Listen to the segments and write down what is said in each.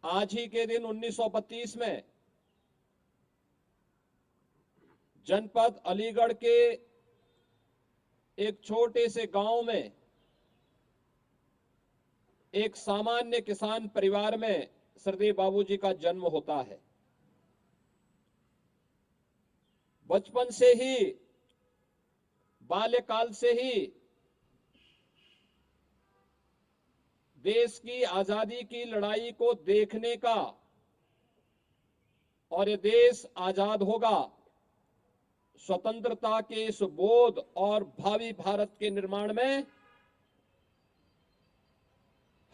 आज ही के दिन 1932 में जनपद अलीगढ़ के एक छोटे से गांव में एक सामान्य किसान परिवार में सरदेव बाबूजी का जन्म होता है। बचपन से ही, बाल्यकाल से ही देश की आजादी की लड़ाई को देखने का और ये देश आजाद होगा, स्वतंत्रता के इस बोध और भावी भारत के निर्माण में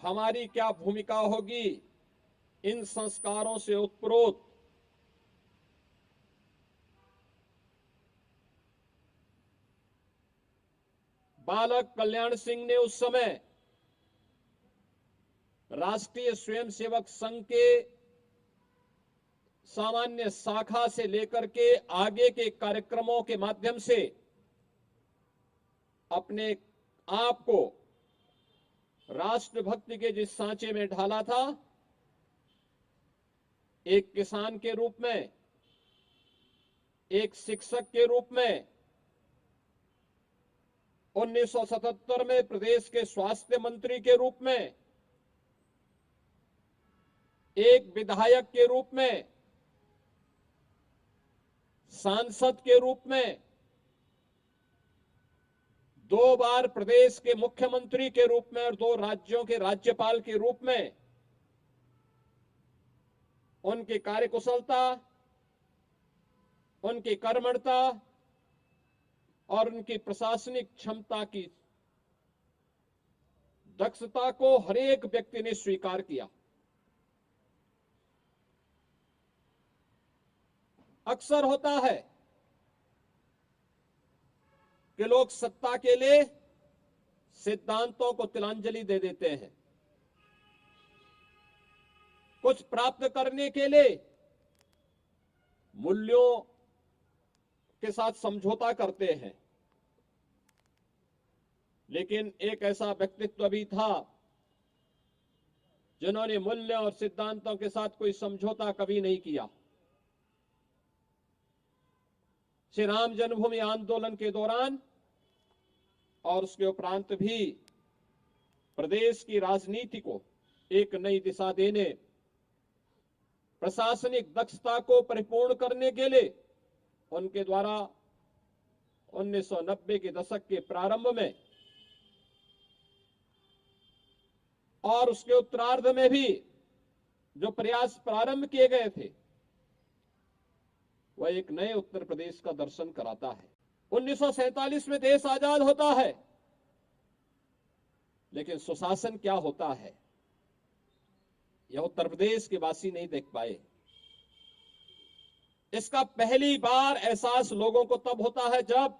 हमारी क्या भूमिका होगी, इन संस्कारों से उत्प्रोत बालक कल्याण सिंह ने उस समय राष्ट्रीय स्वयंसेवक संघ के सामान्य शाखा से लेकर के आगे के कार्यक्रमों के माध्यम से अपने आप को राष्ट्रभक्ति के जिस सांचे में ढाला था, एक किसान के रूप में, एक शिक्षक के रूप में, 1977 में प्रदेश के स्वास्थ्य मंत्री के रूप में, एक विधायक के रूप में, सांसद के रूप में, 2 बार प्रदेश के मुख्यमंत्री के रूप में और 2 राज्यों के राज्यपाल के रूप में उनकी कार्यकुशलता, उनकी कर्मठता और उनकी प्रशासनिक क्षमता की दक्षता को हर एक व्यक्ति ने स्वीकार किया। अक्सर होता है कि लोग सत्ता के लिए सिद्धांतों को तिलांजलि दे देते हैं, कुछ प्राप्त करने के लिए मूल्यों के साथ समझौता करते हैं। लेकिन एक ऐसा व्यक्तित्व भी था जिन्होंने मूल्य और सिद्धांतों के साथ कोई समझौता कभी नहीं किया। श्री राम जन्मभूमि आंदोलन के दौरान और उसके उपरांत भी प्रदेश की राजनीति को एक नई दिशा देने, प्रशासनिक दक्षता को परिपूर्ण करने के लिए उनके द्वारा 1990 के दशक के प्रारंभ में और उसके उत्तरार्ध में भी जो प्रयास प्रारंभ किए गए थे, वह एक नए उत्तर प्रदेश का दर्शन कराता है। 1947 में देश आजाद होता है, लेकिन सुशासन क्या होता है यह उत्तर प्रदेश के वासी नहीं देख पाए। इसका पहली बार एहसास लोगों को तब होता है जब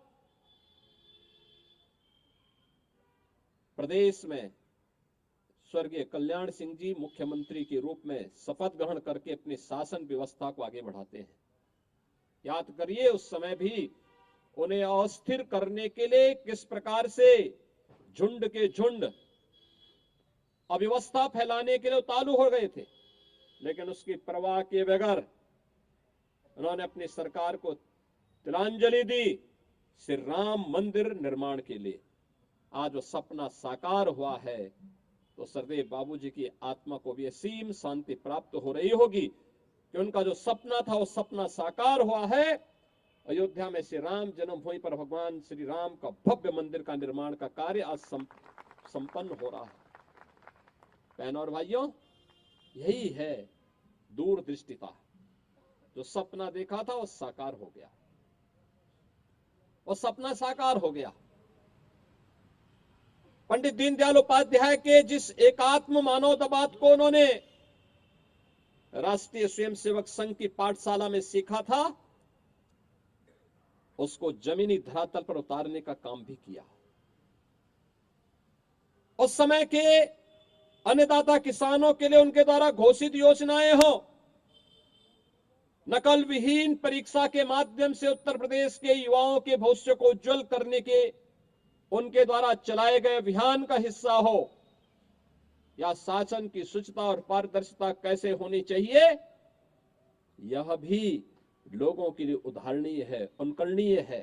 प्रदेश में स्वर्गीय कल्याण सिंह जी मुख्यमंत्री के रूप में शपथ ग्रहण करके अपनी शासन व्यवस्था को आगे बढ़ाते हैं। याद करिए, उस समय भी उन्हें अस्थिर करने के लिए किस प्रकार से झुंड के झुंड अव्यवस्था फैलाने के लिए उतारू हो गए थे, लेकिन उसकी परवाह किए बगैर उन्होंने अपनी सरकार को तिलांजलि दी श्री राम मंदिर निर्माण के लिए। आज वो सपना साकार हुआ है तो सरदेव बाबूजी की आत्मा को भी असीम शांति प्राप्त हो रही होगी कि उनका जो सपना था वो सपना साकार हुआ है। अयोध्या में श्री राम जन्मभूमि पर भगवान श्री राम का भव्य मंदिर का निर्माण का कार्य आज संपन्न हो रहा है। बहनों और भाइयों, यही है दूरदृष्टिता। जो सपना देखा था वो साकार हो गया, वो सपना साकार हो गया। पंडित दीनदयाल उपाध्याय के जिस एकात्म मानवतावाद को उन्होंने राष्ट्रीय स्वयंसेवक संघ की पाठशाला में सीखा था, उसको जमीनी धरातल पर उतारने का काम भी किया। उस समय के अन्नदाता किसानों के लिए उनके द्वारा घोषित योजनाएं हो, नकल विहीन परीक्षा के माध्यम से उत्तर प्रदेश के युवाओं के भविष्य को उज्जवल करने के उनके द्वारा चलाए गए अभियान का हिस्सा हो, या शासन की शुचिता और पारदर्शिता कैसे होनी चाहिए, यह भी लोगों के लिए उदाहरणीय है, अनुकरणीय है।